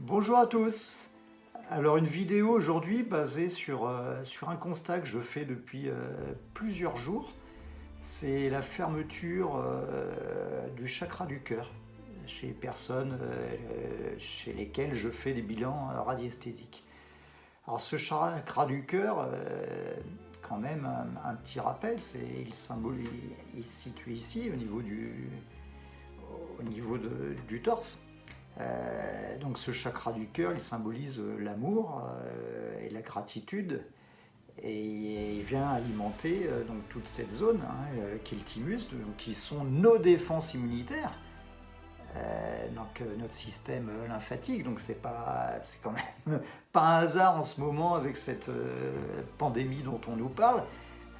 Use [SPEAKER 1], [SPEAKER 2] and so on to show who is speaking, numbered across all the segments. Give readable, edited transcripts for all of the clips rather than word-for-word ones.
[SPEAKER 1] Bonjour à tous. Alors une vidéo aujourd'hui basée sur un constat que je fais depuis plusieurs jours. C'est la fermeture du chakra du cœur chez les personnes chez lesquelles je fais des bilans radiesthésiques. Alors ce chakra du cœur, quand même un petit rappel, il est situé ici au niveau du torse. Donc ce chakra du cœur, il symbolise l'amour et la gratitude, et il vient alimenter donc toute cette zone qui est le thymus, qui sont nos défenses immunitaires, notre système lymphatique. Donc c'est quand même pas un hasard en ce moment avec cette pandémie dont on nous parle,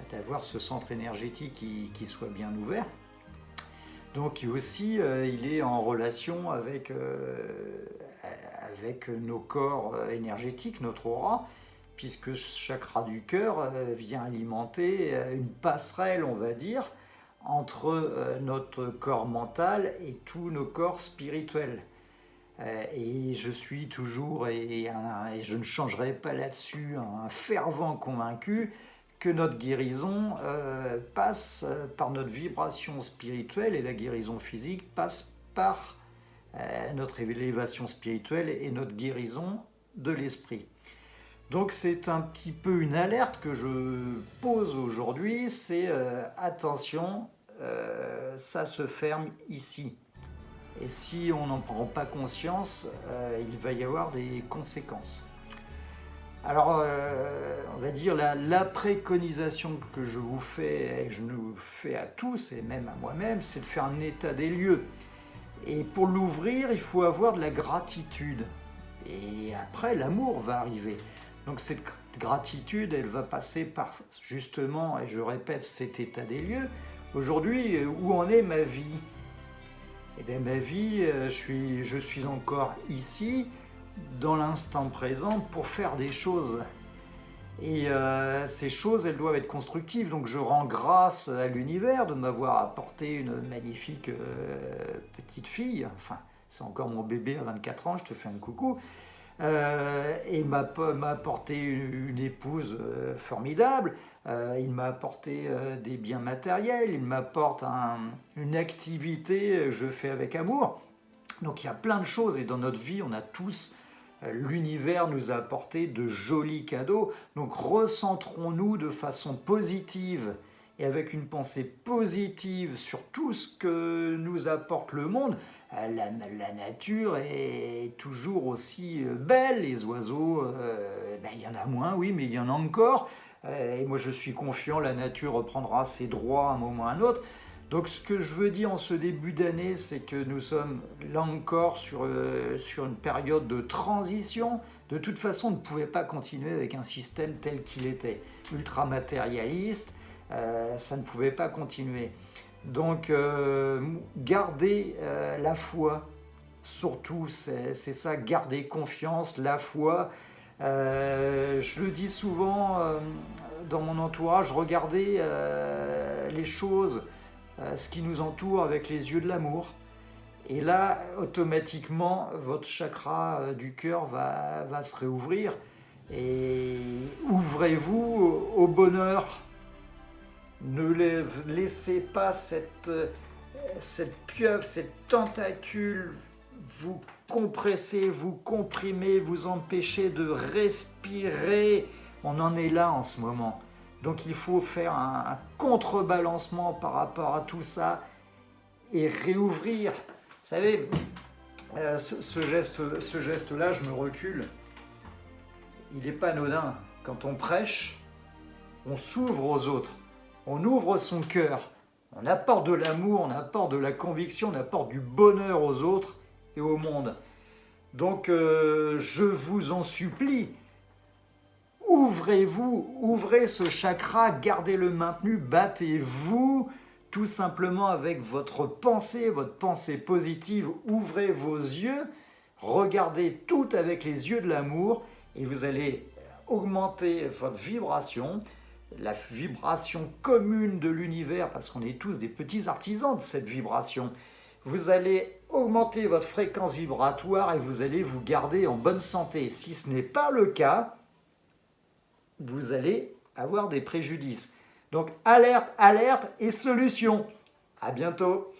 [SPEAKER 1] d'avoir ce centre énergétique qui soit bien ouvert. Donc aussi, il est en relation avec nos corps énergétiques, notre aura, puisque ce chakra du cœur vient alimenter une passerelle, on va dire, entre notre corps mental et tous nos corps spirituels. Et je suis toujours, et je ne changerai pas là-dessus, un fervent convaincu que notre guérison passe par notre vibration spirituelle, et la guérison physique passe par notre élévation spirituelle et notre guérison de l'esprit. Donc c'est un petit peu une alerte que je pose aujourd'hui, c'est attention, ça se ferme ici. Et si on n'en prend pas conscience, il va y avoir des conséquences. Alors, on va dire la préconisation que je vous fais, et je nous fais à tous, et même à moi-même, c'est de faire un état des lieux. Et pour l'ouvrir, il faut avoir de la gratitude. Et après, l'amour va arriver. Donc cette gratitude, elle va passer par, justement, et je répète, cet état des lieux. Aujourd'hui, où en est ma vie ? Eh bien, ma vie, je suis encore ici, dans l'instant présent, pour faire des choses. Et ces choses, elles doivent être constructives. Donc je rends grâce à l'univers de m'avoir apporté une magnifique petite fille. Enfin, c'est encore mon bébé à 24 ans, je te fais un coucou. Et m'a apporté une épouse formidable. Il m'a apporté des biens matériels. Il m'apporte une activité que je fais avec amour. Donc il y a plein de choses, et dans notre vie, on a tous... L'univers nous a apporté de jolis cadeaux, donc recentrons-nous de façon positive et avec une pensée positive sur tout ce que nous apporte le monde. La nature est toujours aussi belle, les oiseaux, il y en a moins, oui, mais il y en a encore. Et moi je suis confiant, la nature reprendra ses droits à un moment ou à un autre. Donc ce que je veux dire en ce début d'année, c'est que nous sommes là encore sur une période de transition. De toute façon, on ne pouvait pas continuer avec un système tel qu'il était, ultra matérialiste, ça ne pouvait pas continuer. Donc garder la foi, surtout, c'est ça, garder confiance, la foi. Je le dis souvent dans mon entourage, regardez les choses, ce qui nous entoure avec les yeux de l'amour. Et là, automatiquement, votre chakra du cœur va se réouvrir. Et ouvrez-vous au bonheur. Ne laissez pas cette pieuvre, cette tentacule vous compresser, vous comprimer, vous empêcher de respirer. On en est là en ce moment. Donc il faut faire un contrebalancement par rapport à tout ça et réouvrir. Vous savez, ce geste-là, je me recule, il n'est pas anodin. Quand on prêche, on s'ouvre aux autres, on ouvre son cœur, on apporte de l'amour, on apporte de la conviction, on apporte du bonheur aux autres et au monde. Donc je vous en supplie, ouvrez-vous, ouvrez ce chakra, gardez-le maintenu, battez-vous tout simplement avec votre pensée positive. Ouvrez vos yeux, regardez tout avec les yeux de l'amour, et vous allez augmenter votre vibration, la vibration commune de l'univers, parce qu'on est tous des petits artisans de cette vibration. vous allez augmenter votre fréquence vibratoire et vous allez vous garder en bonne santé. Si ce n'est pas le cas, vous allez avoir des préjudices. Donc alerte, alerte et solution. À bientôt.